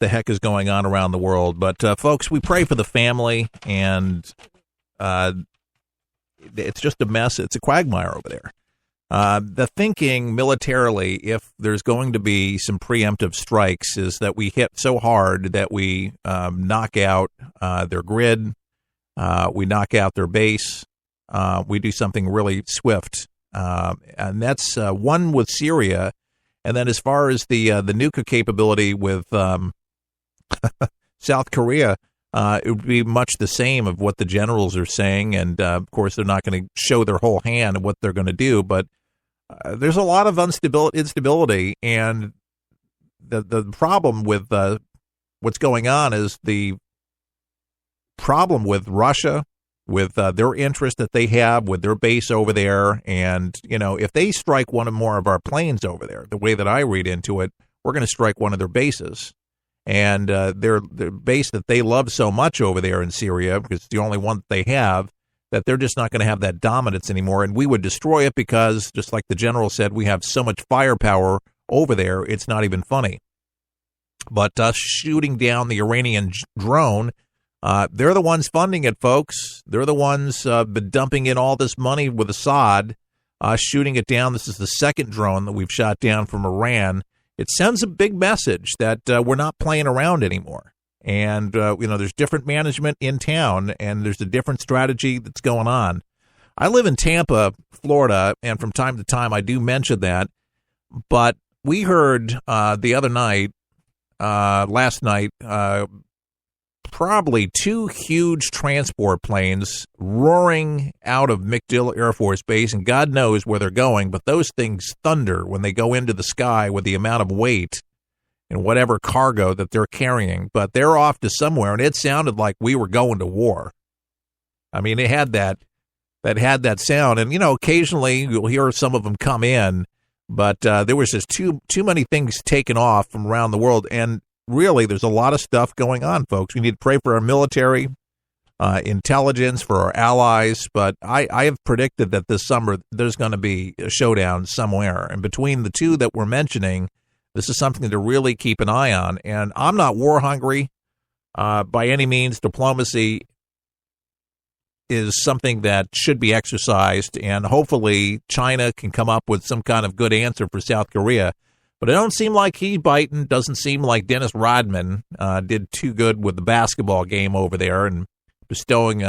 the heck is going on around the world. But, folks, we pray for the family, and it's just a mess. It's a quagmire over there. The thinking militarily, if there's going to be some preemptive strikes, is that we hit so hard that we knock out their grid, we knock out their base, we do something really swift. And that's one with Syria. And then as far as the nuclear capability with South Korea, it would be much the same of what the generals are saying. And, of course, they're not going to show their whole hand of what they're going to do. But there's a lot of instability. And the problem with what's going on is the problem with Russia, with their interest that they have with their base over there. And, if they strike one or more of our planes over there, the way that I read into it, we're going to strike one of their bases. And their base that they love so much over there in Syria, because it's the only one that they have, that they're just not going to have that dominance anymore. And we would destroy it because, just like the general said, we have so much firepower over there, it's not even funny. But us shooting down the Iranian drone, they're the ones funding it, folks. They're the ones been dumping in all this money with Assad, shooting it down. This is the second drone that we've shot down from Iran. It sends a big message that we're not playing around anymore. And, there's different management in town, and there's a different strategy that's going on. I live in Tampa, Florida, and from time to time I do mention that. But we heard the other night, last night, probably two huge transport planes roaring out of MacDill Air Force Base, and God knows where they're going, but those things thunder when they go into the sky with the amount of weight and whatever cargo that they're carrying. But they're off to somewhere, and it sounded like we were going to war. I mean, it had that sound, and occasionally you'll hear some of them come in, but there was just too many things taken off from around the world. And really, there's a lot of stuff going on, folks. We need to pray for our military, intelligence, for our allies. But I have predicted that this summer there's going to be a showdown somewhere. And between the two that we're mentioning, this is something to really keep an eye on. And I'm not war hungry by any means. Diplomacy is something that should be exercised. And hopefully China can come up with some kind of good answer for South Korea. But it don't seem like he's biting. Doesn't seem like Dennis Rodman did too good with the basketball game over there and bestowing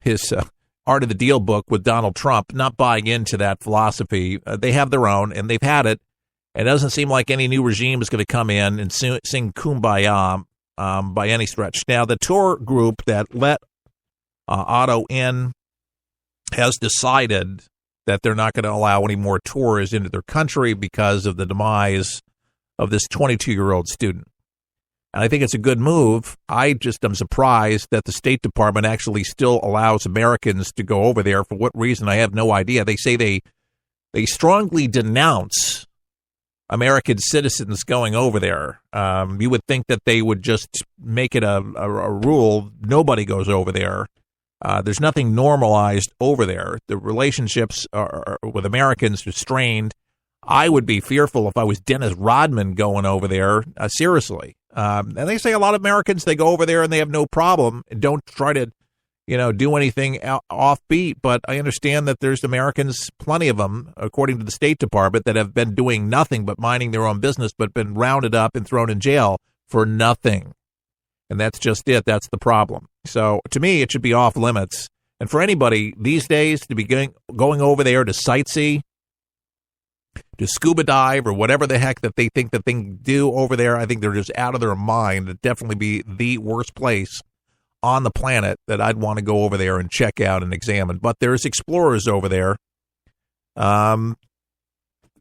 his Art of the Deal book with Donald Trump, not buying into that philosophy. They have their own, and they've had it. It doesn't seem like any new regime is going to come in and sing Kumbaya by any stretch. Now, the tour group that let Otto in has decided that they're not going to allow any more tourists into their country because of the demise of this 22-year-old student. And I think it's a good move. I just am surprised that the State Department actually still allows Americans to go over there. For what reason, I have no idea. They say they strongly denounce American citizens going over there. You would think that they would just make it a rule. Nobody goes over there. There's nothing normalized over there. The relationships with Americans are strained. I would be fearful if I was Dennis Rodman going over there, seriously. And they say a lot of Americans, they go over there and they have no problem and don't try to, do anything offbeat. But I understand that there's Americans, plenty of them, according to the State Department, that have been doing nothing but minding their own business, but been rounded up and thrown in jail for nothing. And that's just it. That's the problem. So to me, it should be off limits. And for anybody these days to be going over there to sightsee, to scuba dive, or whatever the heck that they think that they can do over there, I think they're just out of their mind. It'd definitely be the worst place on the planet that I'd want to go over there and check out and examine. But there's explorers over there that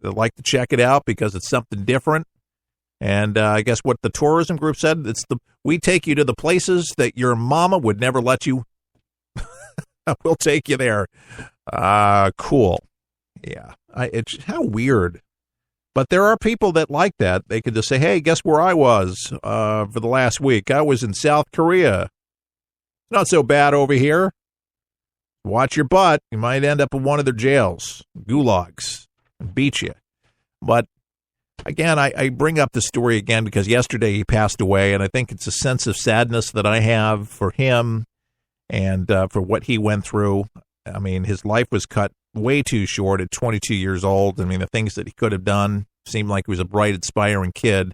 like to check it out because it's something different. And I guess what the tourism group said, we take you to the places that your mama would never let you. We'll take you there. Cool. Yeah. It's how weird. But there are people that like that. They could just say, hey, guess where I was for the last week? I was in South Korea. Not so bad over here. Watch your butt. You might end up in one of their jails, gulags, and beat you. But Again, I bring up the story again because yesterday he passed away, and I think it's a sense of sadness that I have for him and for what he went through. I mean, his life was cut way too short at 22 years old. I mean, the things that he could have done seemed like he was a bright, inspiring kid.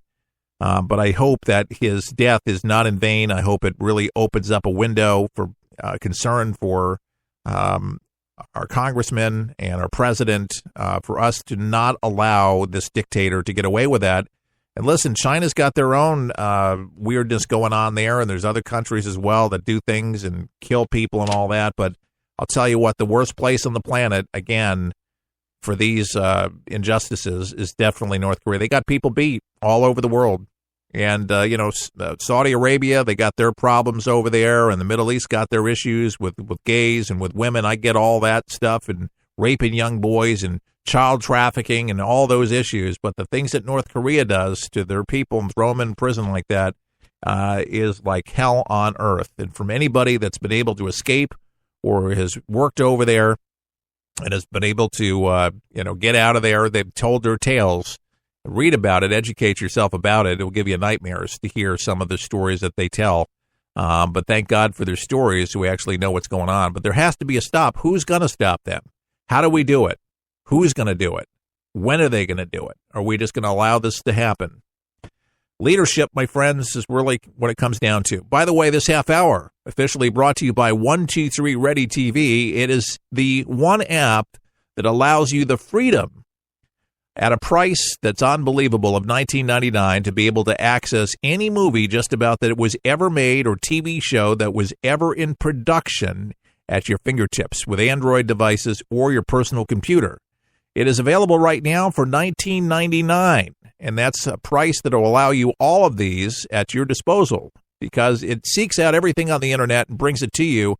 But I hope that his death is not in vain. I hope it really opens up a window for concern for our congressmen and our president, for us to not allow this dictator to get away with that. And listen, China's got their own weirdness going on there, and there's other countries as well that do things and kill people and all that. But I'll tell you what, the worst place on the planet, again, for these injustices is definitely North Korea. They got people beat all over the world. And, Saudi Arabia, they got their problems over there, and the Middle East got their issues with gays and with women. I get all that stuff, and raping young boys and child trafficking and all those issues. But the things that North Korea does to their people and throw them in prison like that is like hell on earth. And from anybody that's been able to escape or has worked over there and has been able to, get out of there, they've told their tales. Read about it, educate yourself about it. It will give you nightmares to hear some of the stories that they tell. But thank God for their stories so we actually know what's going on. But there has to be a stop. Who's going to stop them? How do we do it? Who's going to do it? When are they going to do it? Are we just going to allow this to happen? Leadership, my friends, is really what it comes down to. By the way, this half hour, officially brought to you by 123 Ready TV. It is the one app that allows you the freedom at a price that's unbelievable of $19.99 to be able to access any movie just about that it was ever made or TV show that was ever in production at your fingertips with Android devices or your personal computer. It is available right now for $19.99, and that's a price that will allow you all of these at your disposal because it seeks out everything on the internet and brings it to you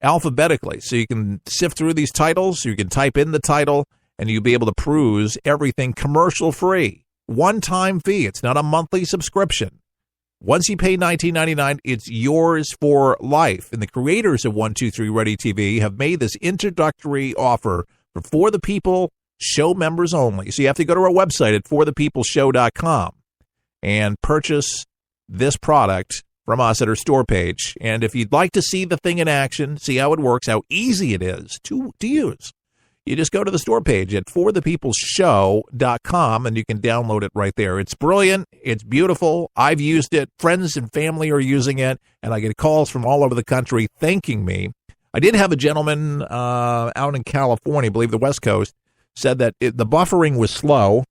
alphabetically. So you can sift through these titles, you can type in the title, and you'll be able to peruse everything commercial-free. One-time fee. It's not a monthly subscription. Once you pay $19.99, it's yours for life. And the creators of 123 Ready TV have made this introductory offer for the People show members only. So you have to go to our website at forthepeopleshow.com and purchase this product from us at our store page. And if you'd like to see the thing in action, see how it works, how easy it is to use, you just go to the store page at forthepeopleshow.com and you can download it right there. It's brilliant. It's beautiful. I've used it. Friends and family are using it, and I get calls from all over the country thanking me. I did have a gentleman out in California, I believe the West Coast, said that the buffering was slow,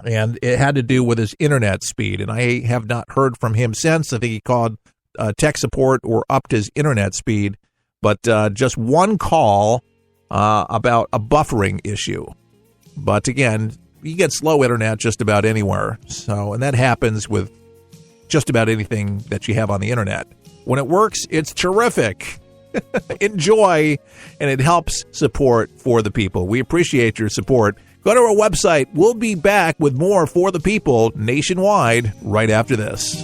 and it had to do with his internet speed, and I have not heard from him since. I think he called tech support or upped his internet speed, but just one call about a buffering issue. But again, you get slow internet just about anywhere. And that happens with just about anything that you have on the internet. When it works, it's terrific. Enjoy, and it helps support For the People. We appreciate your support. Go to our website. We'll be back with more For the People nationwide right after this.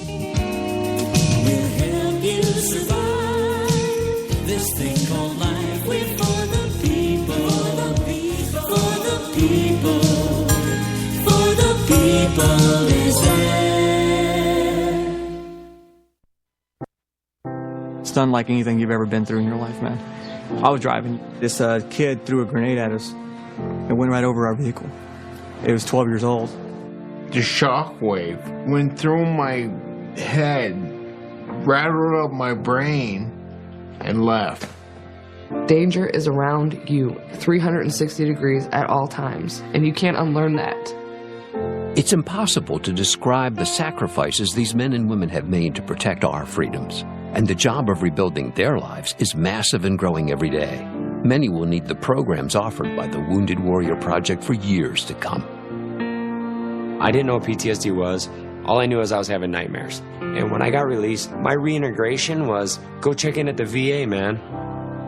It's unlike anything you've ever been through in your life, man. I was driving. This kid threw a grenade at us and went right over our vehicle. It was 12 years old. The shockwave went through my head, rattled up my brain, and left. Danger is around you 360 degrees at all times, and you can't unlearn that. It's impossible to describe the sacrifices these men and women have made to protect our freedoms. And the job of rebuilding their lives is massive and growing every day. Many will need the programs offered by the Wounded Warrior Project for years to come. I didn't know what PTSD was. All I knew is I was having nightmares. And when I got released, my reintegration was go check in at the VA, man.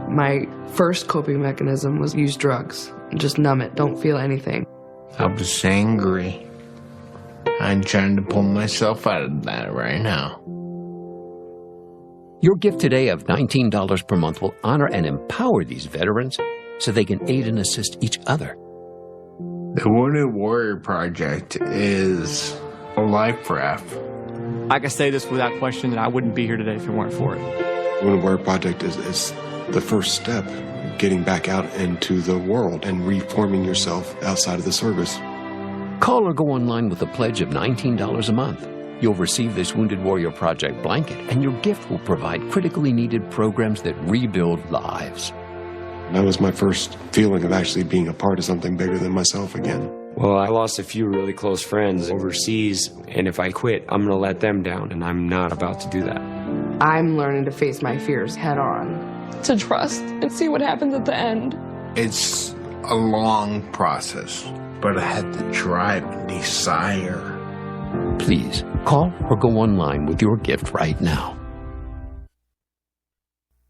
My first coping mechanism was use drugs. Just numb it, don't feel anything. I was angry. I'm trying to pull myself out of that right now. Your gift today of $19 per month will honor and empower these veterans so they can aid and assist each other. The Wounded Warrior Project is a life raft. I can say this without question that I wouldn't be here today if it weren't for it. Wounded Warrior Project is the first step, getting back out into the world and reforming yourself outside of the service. Call or go online with a pledge of $19 a month. You'll receive this Wounded Warrior Project blanket, and your gift will provide critically needed programs that rebuild lives. That was my first feeling of actually being a part of something bigger than myself again. Well, I lost a few really close friends overseas, and if I quit, I'm going to let them down, and I'm not about to do that. I'm learning to face my fears head on, to trust and see what happens at the end. It's a long process, but I had the drive and desire. Please, call or go online with your gift right now.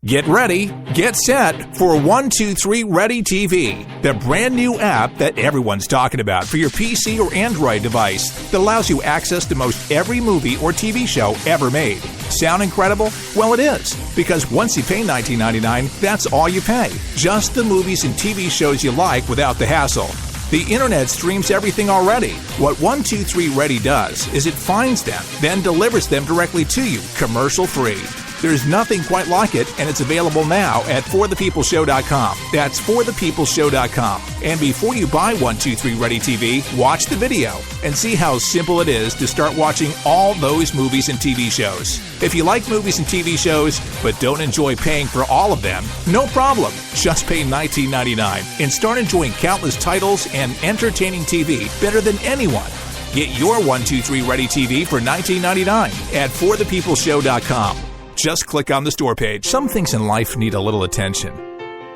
Get ready, get set for 123 Ready TV, the brand new app that everyone's talking about for your PC or Android device that allows you access to most every movie or TV show ever made. Sound incredible? Well, it is, because once you pay $19.99, that's all you pay. Just the movies and TV shows you like without the hassle. The internet streams everything already. What 123 Ready does is it finds them, then delivers them directly to you, commercial-free. There's nothing quite like it, and it's available now at forthepeopleshow.com. That's forthepeopleshow.com. And before you buy 123 Ready TV, watch the video and see how simple it is to start watching all those movies and TV shows. If you like movies and TV shows but don't enjoy paying for all of them, no problem. Just pay $19.99 and start enjoying countless titles and entertaining TV better than anyone. Get your 123 Ready TV for $19.99 at forthepeopleshow.com. Just click on the store page. Some things in life need a little attention.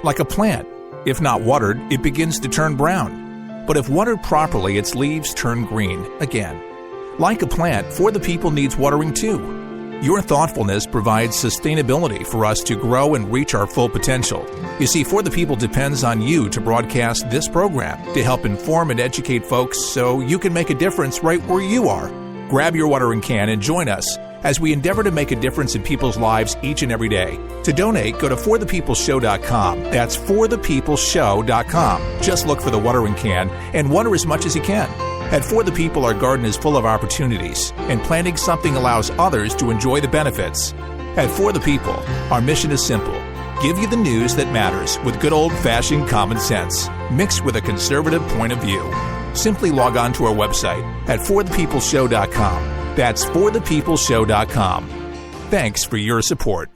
Like a plant. If not watered, it begins to turn brown. But if watered properly, its leaves turn green again. Like a plant, For the People needs watering too. Your thoughtfulness provides sustainability for us to grow and reach our full potential. You see, For the People depends on you to broadcast this program to help inform and educate folks so you can make a difference right where you are. Grab your watering can and join us as we endeavor to make a difference in people's lives each and every day. To donate, go to forthepeopleshow.com. That's forthepeopleshow.com. Just look for the watering can and water as much as you can. At For the People, our garden is full of opportunities, and planting something allows others to enjoy the benefits. At For the People, our mission is simple. Give you the news that matters with good old-fashioned common sense, mixed with a conservative point of view. Simply log on to our website at forthepeopleshow.com. That's forthepeopleshow.com. Thanks for your support.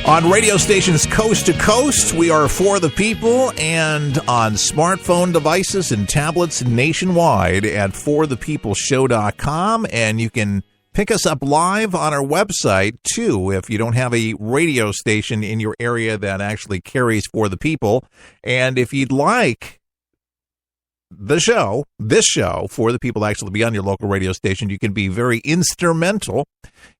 On radio stations coast to coast, we are For the People, and on smartphone devices and tablets nationwide at forthepeopleshow.com. And you can pick us up live on our website, too, if you don't have a radio station in your area that actually carries For the People. And if you'd like this show, For the People, actually be on your local radio station, you can be very instrumental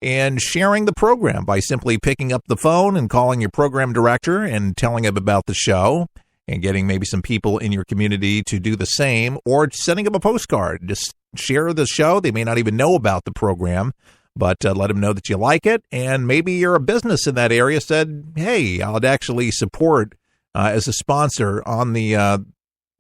in sharing the program by simply picking up the phone and calling your program director and telling them about the show and getting maybe some people in your community to do the same, or sending them a postcard. Just share the show. They may not even know about the program, but let them know that you like it. And maybe you're a business in that area said, hey, I'd actually support as a sponsor on the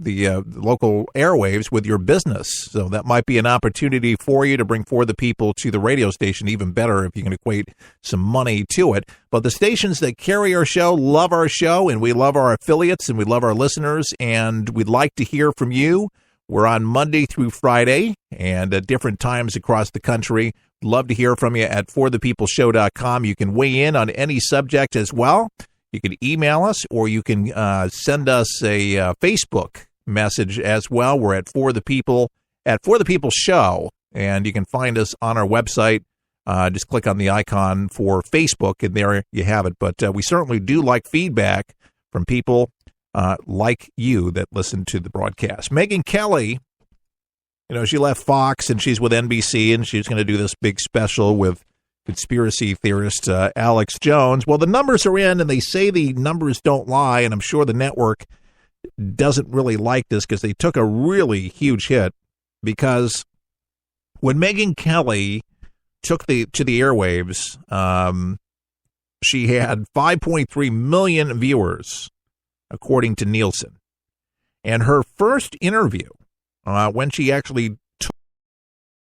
local airwaves with your business. So that might be an opportunity for you to bring For the People to the radio station. Even better if you can equate some money to it. But the stations that carry our show love our show, and we love our affiliates, and we love our listeners, and we'd like to hear from you. We're on Monday through Friday and at different times across the country. Love to hear from you at forthepeopleshow.com. You can weigh in on any subject as well. You can email us, or you can send us a Facebook message as well. We're at For the People Show, and you can find us on our website. Just click on the icon for Facebook, and there you have it. But we certainly do like feedback from people like you that listen to the broadcast. Megyn Kelly, she left Fox, and she's with NBC, and she's going to do this big special with conspiracy theorist Alex Jones. Well, the numbers are in, and they say the numbers don't lie, and I'm sure the network doesn't really like this because they took a really huge hit, because when Megyn Kelly took to the airwaves, she had 5.3 million viewers according to Nielsen. And her first interview, when she actually